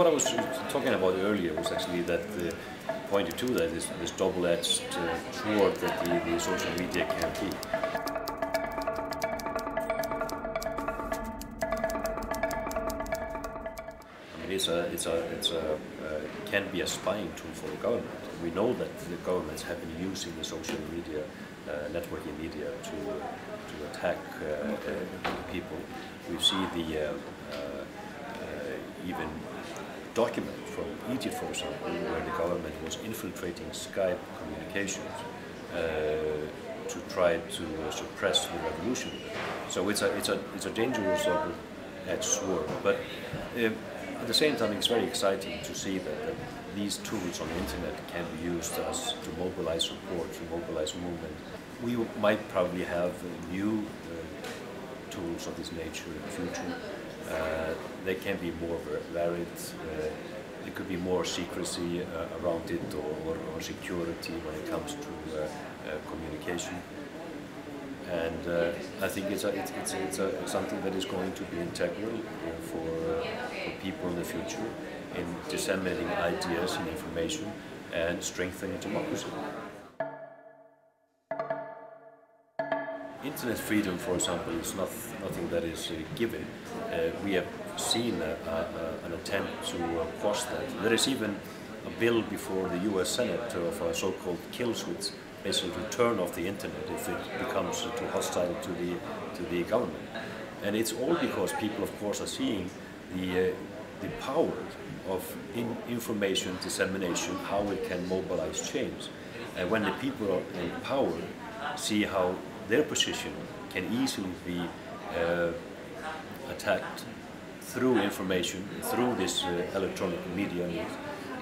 what I was talking about earlier was actually that pointed to that this double-edged sword that the social media can be. I mean, it can be a spying tool for the government. We know that the governments have been using the social media, networking media, to attack people. We see the even document from Egypt, for example, where the government was infiltrating Skype communications to try to suppress the revolution. So it's a dangerous double-edged sword. But at the same time, it's very exciting to see that these tools on the internet can be used to mobilize support, to mobilize movement. We might probably have new tools of this nature in the future. They can be more varied. There could be more secrecy around it, or security when it comes to communication. And I think it's something that is going to be integral for people in the future in disseminating ideas and information and strengthening democracy. Internet freedom, for example, is nothing that is given. We have seen an attempt to quash that. There is even a bill before the US Senate of a so-called kill switch, basically to turn off the internet if it becomes too hostile to the government. And it's all because people, of course, are seeing the power of information dissemination, how it can mobilize change. And when the people in power see how their position can easily be attacked through information, through this electronic media,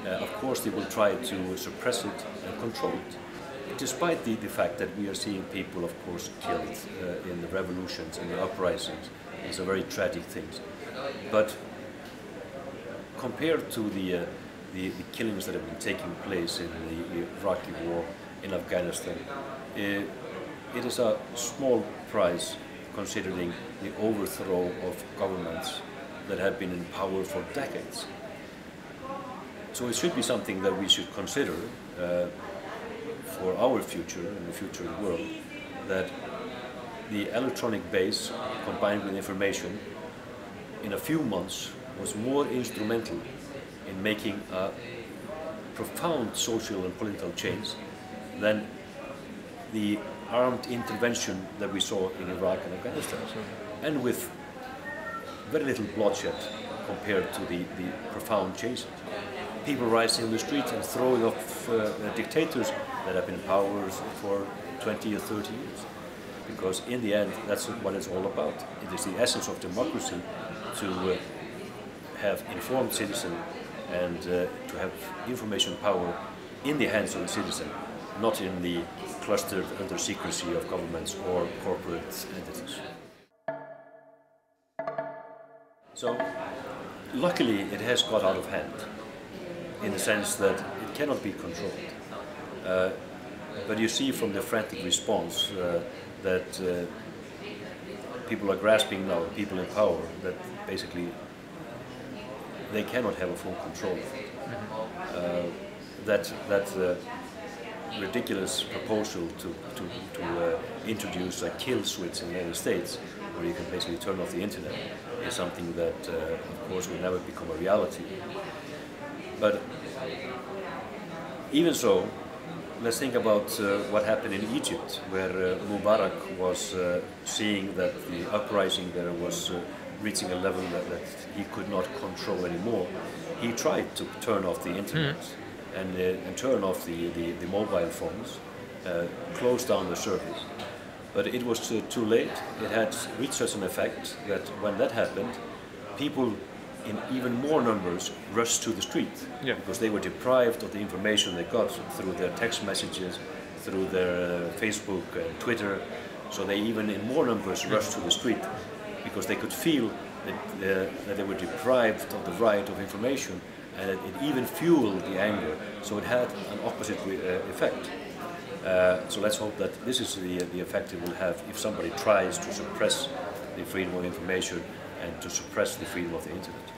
of course they will try to suppress it and control it. Despite the fact that we are seeing people, of course, killed in the revolutions and the uprisings, it's a very tragic thing. But compared to the killings that have been taking place in the Iraqi war, in Afghanistan, it is a small price considering the overthrow of governments that have been in power for decades. So it should be something that we should consider for our future and the future of the world, that the electronic base combined with information in a few months was more instrumental in making a profound social and political change than the armed intervention that we saw in Iraq and Afghanistan, and with very little bloodshed compared to the profound changes. People rising in the streets and throwing off dictators that have been in power for 20 or 30 years. Because in the end, that's what it's all about. It is the essence of democracy to have informed citizens and to have information power in the hands of the citizen, not in the clustered under secrecy of governments or corporate entities. So, luckily it has got out of hand, in the sense that it cannot be controlled. But you see from the frantic response that people are grasping now, people in power, that basically they cannot have a full control of it. That ridiculous proposal to introduce a kill switch in the United States, where you can basically turn off the internet, is something that, of course, will never become a reality. But even so, let's think about what happened in Egypt, where Mubarak was seeing that the uprising there was reaching a level that he could not control anymore. He tried to turn off the internet and turn off the mobile phones, close down the service. But it was too late. It had reached such an effect that when that happened, people in even more numbers rushed to the street, because they were deprived of the information they got through their text messages, through their Facebook and Twitter. So they even in more numbers rushed to the street because they could feel that they were deprived of the right of information, and it even fueled the anger. So it had an opposite effect. So let's hope that this is the effect it will have if somebody tries to suppress the freedom of information and to suppress the freedom of the internet.